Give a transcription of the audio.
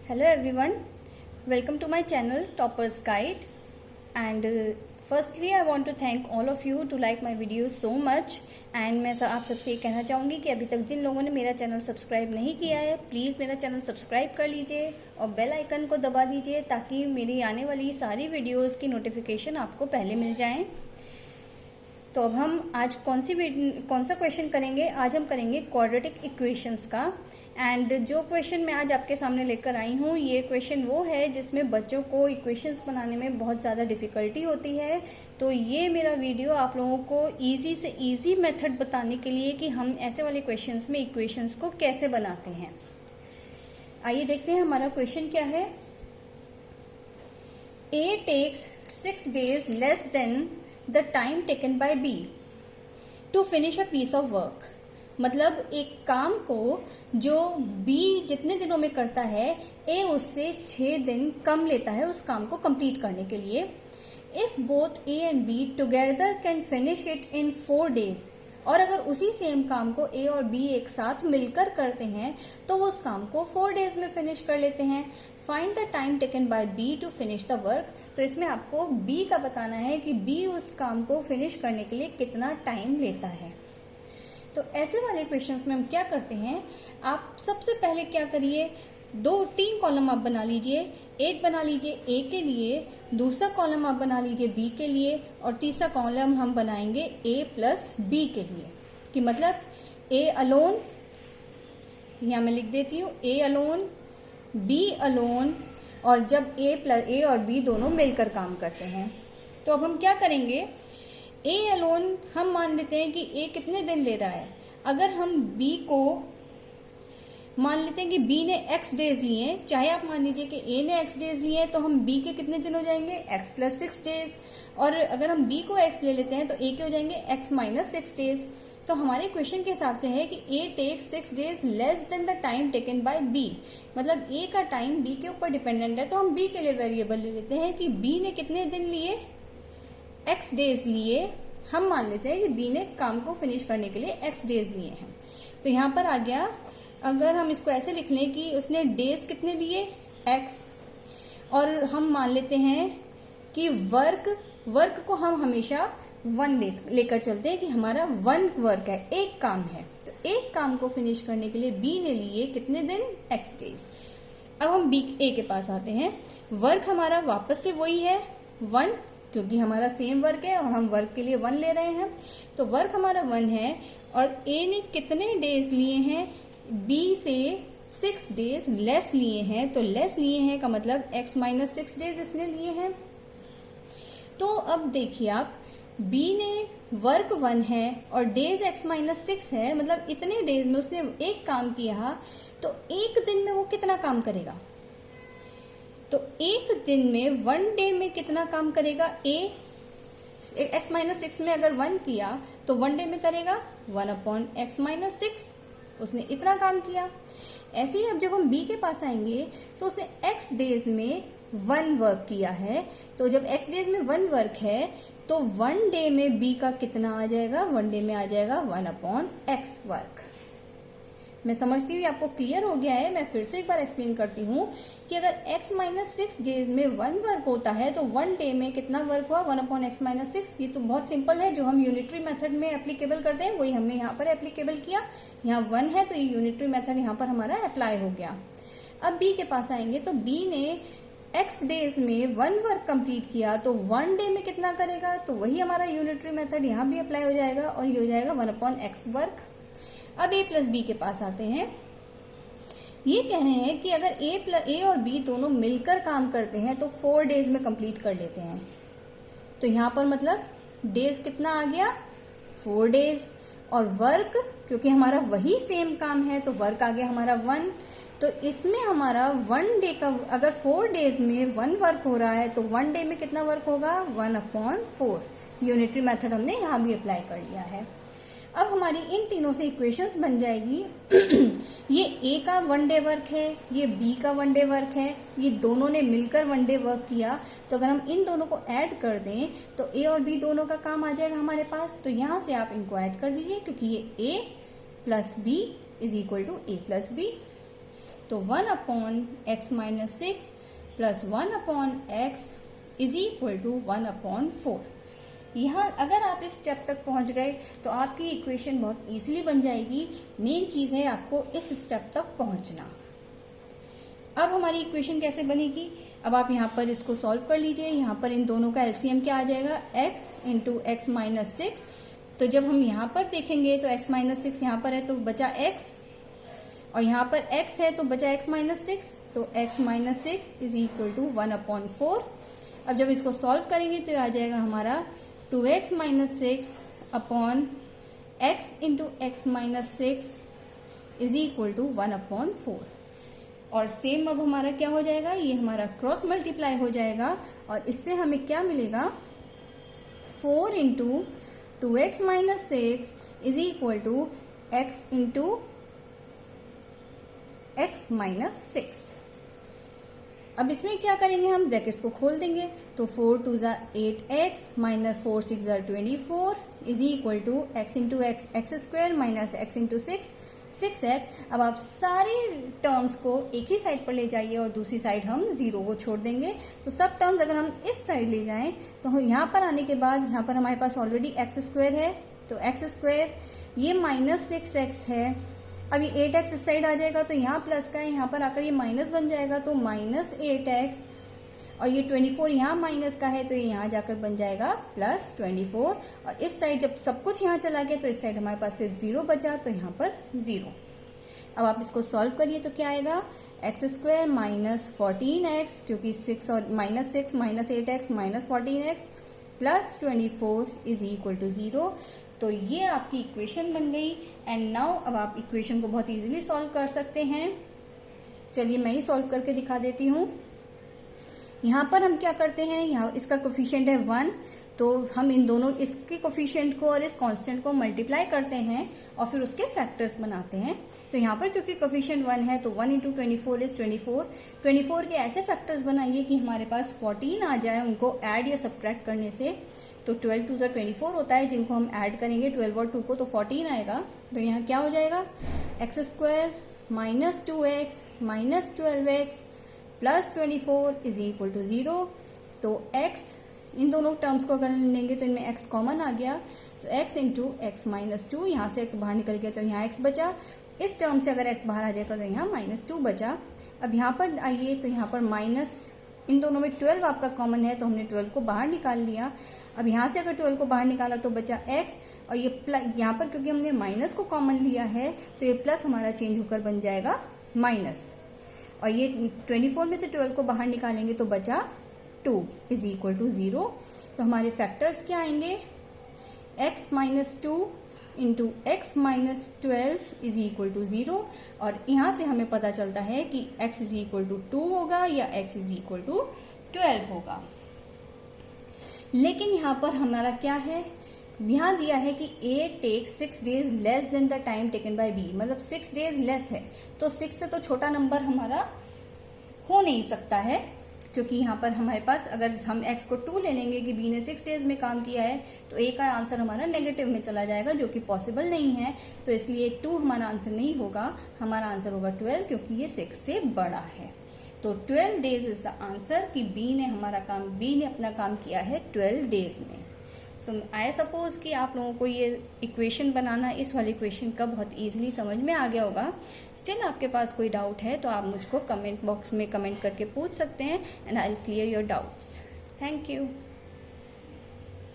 Hello everyone, welcome to my channel Toppers Guide and firstly I want to thank all of you to like my videos so much and मैं आप सबसे ये कहना चाहूँगी कि अभी तक जिन लोगों ने मेरा चैनल सब्सक्राइब नहीं किया है प्लीज़ मेरा चैनल सब्सक्राइब कर लीजिए और बेल आइकन को दबा दीजिए ताकि मेरी आने वाली सारी वीडियोस की नोटिफिकेशन आपको पहले मिल जाएं। तो अब हम आज कौन सा क्वेश्चन करेंगे? आज हम करेंगे क्वाड्रेटिक इक्वेशंस का। एंड जो क्वेश्चन मैं आज आपके सामने लेकर आई हूँ ये क्वेश्चन वो है जिसमें बच्चों को इक्वेशंस बनाने में बहुत ज़्यादा डिफिकल्टी होती है। तो ये मेरा वीडियो आप लोगों को इजी से इजी मेथड बताने के लिए कि हम ऐसे वाले क्वेश्चंस में इक्वेशंस को कैसे बनाते हैं। आइए देखते हैं हमारा क्वेश्चन क्या है। A takes 6 days less than the time taken by B to finish a piece of work। मतलब एक काम को जो B जितने दिनों में करता है A उससे 6 दिन कम लेता है उस काम को कंप्लीट करने के लिए। If both A and B together can finish it in 4 days, और अगर उसी सेम काम को A और B एक साथ मिलकर करते हैं तो वो उस काम को 4 डेज में फिनिश कर लेते हैं। Find the time taken by B to finish the work. तो इसमें आपको B का बताना है कि B उस काम को फिनिश करने के लिए कितना टाइम लेता है। तो ऐसे वाले क्वेश्चंस में हम क्या करते हैं, आप सबसे पहले क्या करिए, 2-3 कॉलम आप बना लीजिए। एक बना लीजिए A के लिए, दूसरा कॉलम आप बना लीजिए B के लिए और तीसरा कॉलम हम बनाएंगे A प्लस B के लिए। कि मतलब A अलोन, यहाँ मैं लिख देती हूँ A अलोन, B अलोन, और जब A और B दोनों मिलकर काम करते हैं। तो अब हम क्या करेंगे, A अलोन हम मान लेते हैं कि A कितने दिन ले रहा है। अगर हम B को मान लेते हैं कि B ने x डेज लिए, चाहे आप मान लीजिए कि A ने x डेज लिए हैं, तो हम B के कितने दिन हो जाएंगे, x प्लस 6 डेज। और अगर हम B को x ले लेते हैं तो A के हो जाएंगे x माइनस 6 डेज। तो हमारे क्वेश्चन के हिसाब से है कि A takes 6 days less than the time taken by B। मतलब A का टाइम B के ऊपर डिपेंडेंट है, तो हम B के लिए वेरिएबल ले लेते हैं कि B ने कितने दिन लिए, x डेज लिए। हम मान लेते हैं कि B ने काम को फिनिश करने के लिए x डेज लिए हैं। तो यहाँ पर आ गया, अगर हम इसको ऐसे लिख लें कि उसने डेज कितने लिए, x, और हम मान लेते हैं कि वर्क को हम हमेशा 1 लेकर चलते हैं कि हमारा 1 वर्क है, एक काम है। तो एक काम को फिनिश करने के लिए B ने लिए कितने दिन, x डेज। अब हम A के पास आते हैं। वर्क हमारा वापस से वही है 1, क्योंकि हमारा सेम वर्क है और हम वर्क के लिए 1 ले रहे हैं। तो वर्क हमारा 1 है और A ने कितने डेज लिए हैं, B से 6 डेज लेस लिए हैं। तो लेस लिए हैं का मतलब x माइनस 6 डेज इसने लिए हैं। तो अब देखिए आप, B ने वर्क 1 है और डेज x माइनस 6 है, मतलब इतने डेज में उसने एक काम किया। तो एक दिन में वो कितना काम करेगा, तो एक दिन में 1 डे में कितना काम करेगा, x माइनस 6 में अगर 1 किया तो 1 डे में करेगा 1/x माइनस 6, उसने इतना काम किया। ऐसे ही अब जब हम B के पास आएंगे तो उसने x डेज में 1 वर्क किया है। तो जब x डेज में 1 वर्क है तो 1 डे में B का कितना आ जाएगा, 1 डे में आ जाएगा 1/x वर्क। मैं समझती हूँ आपको क्लियर हो गया है। मैं फिर से एक बार एक्सप्लेन करती हूँ कि अगर x माइनस 6 डेज में 1 वर्क होता है तो 1 डे में कितना वर्क हुआ, 1/x माइनस 6। ये तो बहुत सिंपल है, जो हम यूनिटरी मेथड में एप्लीकेबल करते हैं वही हमने यहाँ पर एप्लीकेबल किया। यहाँ 1 है तो ये यूनिटरी मेथड यहाँ पर हमारा अप्लाई हो गया। अब B के पास आएंगे तो B ने x डेज में 1 वर्क कंप्लीट किया, तो 1 डे में कितना करेगा, तो वही हमारा यूनिटरी मेथड यहाँ भी अप्लाई हो जाएगा और ये हो जाएगा 1/x वर्क। अब A प्लस B के पास आते हैं। ये कह रहे हैं कि अगर A और B दोनों मिलकर काम करते हैं तो 4 डेज में कंप्लीट कर लेते हैं। तो यहाँ पर मतलब डेज कितना आ गया, 4 डेज, और वर्क क्योंकि हमारा वही सेम काम है तो वर्क आ गया हमारा 1। तो इसमें हमारा 1 डे का, अगर 4 डेज में 1 वर्क हो रहा है तो 1 डे में कितना वर्क होगा, 1/4। यूनिटरी मेथड हमने यहाँ भी अप्लाई कर लिया है। अब हमारी इन तीनों से इक्वेशंस बन जाएगी। ये A का 1 डे वर्क है, ये B का 1 डे वर्क है, ये दोनों ने मिलकर 1 डे वर्क किया। तो अगर हम इन दोनों को ऐड कर दें तो A और B दोनों का काम आ जाएगा हमारे पास। तो यहाँ से आप इनको ऐड कर दीजिए क्योंकि ये A plus B is equal to A plus B। तो 1 upon x minus 6 plus 1 upon x is equal to 1 upon 4। यहाँ अगर आप इस स्टेप तक पहुंच गए तो आपकी इक्वेशन बहुत इजीली बन जाएगी। मेन चीज है आपको इस स्टेप तक पहुंचना। अब हमारी इक्वेशन कैसे बनेगी, अब आप यहाँ पर इसको सॉल्व कर लीजिए। यहाँ पर इन दोनों का एलसीएम क्या आ जाएगा, x इंटू एक्स माइनस 6। तो जब हम यहाँ पर देखेंगे तो x माइनस 6 यहाँ पर है तो बचा x, और यहाँ पर x है तो बचा x माइनस 6, तो x minus 6 is equal to 1 upon 4। अब जब इसको सॉल्व करेंगे तो आ जाएगा हमारा 2x minus 6 upon x into x minus 6 is equal to 1 upon 4। और सेम अब हमारा क्या हो जाएगा, ये हमारा क्रॉस मल्टीप्लाई हो जाएगा और इससे हमें क्या मिलेगा, 4 into 2x minus 6 is equal to x into x minus 6। अब इसमें क्या करेंगे, हम ब्रैकेट्स को खोल देंगे तो 4 टू ज़ा 8x माइनस 4 6 ज़ा 24 is equal to x into x x square minus x into 6x। अब आप सारे टर्म्स को एक ही साइड पर ले जाइए और दूसरी साइड हम 0 को छोड़ देंगे। तो सब टर्म्स अगर हम इस साइड ले जाएं तो हम यहाँ पर आने के बाद यहाँ पर हमारे पास ऑलरेडी एक्स स्क्वायर है, तो एक्स स्क्वायर ये माइनस 6x है। अब ये 8x इस साइड आ जाएगा तो यहाँ प्लस का है, यहाँ पर आकर ये माइनस बन जाएगा तो माइनस 8x, और ये 24 यहाँ माइनस का है तो ये यहाँ जाकर बन जाएगा प्लस 24। और इस साइड जब सब कुछ यहाँ चला गया तो इस साइड हमारे पास सिर्फ 0 बचा, तो यहाँ पर 0। अब आप इसको सॉल्व करिए तो क्या आएगा, एक्स स्क्वायर माइनस 14x, क्योंकि 6 और minus 6 minus 8x minus 14x plus 24 is equal to 0। तो ये आपकी इक्वेशन बन गई। एंड नाउ अब आप इक्वेशन को बहुत इजीली सॉल्व कर सकते हैं। चलिए मैं ही सॉल्व करके दिखा देती हूँ। यहाँ पर हम क्या करते हैं, यहाँ इसका कोफिशिएंट है 1, तो हम इन दोनों इसके कोफिशिएंट को और इस कांस्टेंट को मल्टीप्लाई करते हैं और फिर उसके फैक्टर्स बनाते हैं। तो यहाँ पर क्योंकि कोफिशिएंट 1 है तो 1 इंटू 24 इज 24 के ऐसे फैक्टर्स बनाइए कि हमारे पास 14 आ जाए उनको ऐड या सब्ट्रैक्ट करने से। तो 12 टू 24 होता है, जिनको हम ऐड करेंगे 12 और 2 को तो 14 आएगा। तो यहाँ क्या हो जाएगा, x square minus 2x minus 12x plus 24 is equal to 0। तो x इन दोनों टर्म्स को अगर हम लेंगे तो इनमें x कॉमन आ गया, तो x इंटू एक्स माइनस 2, यहाँ से x बाहर निकल गया तो यहाँ x बचा। इस टर्म से अगर x बाहर आ जाएगा तो यहाँ माइनस 2 बचा। अब यहाँ पर आइए तो यहाँ पर माइनस, इन दोनों में 12 आपका कॉमन है तो हमने 12 को बाहर निकाल लिया। अब यहाँ से अगर 12 को बाहर निकाला तो बचा x, और ये प्लस, यहाँ पर क्योंकि हमने माइनस को कॉमन लिया है तो ये प्लस हमारा चेंज होकर बन जाएगा माइनस, और ये 24 में से 12 को बाहर निकालेंगे तो बचा 2 इज इक्वल टू 0। तो हमारे फैक्टर्स क्या आएंगे, x minus 2 into x minus 12 is equal to 0। और यहाँ से हमें पता चलता है कि x इज इक्वल टू 2 होगा या x इज इक्वल टू 12 होगा। लेकिन यहाँ पर हमारा क्या है, यहाँ दिया है कि A takes 6 days less than the time taken by B, मतलब 6 डेज लेस है तो 6 से तो छोटा नंबर हमारा हो नहीं सकता है, क्योंकि यहाँ पर हमारे पास अगर हम x को 2 ले लेंगे कि B ने 6 डेज में काम किया है तो A का आंसर हमारा नेगेटिव में चला जाएगा, जो कि पॉसिबल नहीं है। तो इसलिए 2 हमारा आंसर नहीं होगा, हमारा आंसर होगा 12, क्योंकि ये 6 से बड़ा है। तो 12 डेज इज द आंसर कि B ने अपना काम किया है 12 डेज में। तो आई सपोज कि आप लोगों को ये इक्वेशन बनाना, इस वाली इक्वेशन का बहुत इजीली समझ में आ गया होगा। स्टिल आपके पास कोई डाउट है तो आप मुझको कमेंट बॉक्स में कमेंट करके पूछ सकते हैं and I will clear your doubts. Thank you.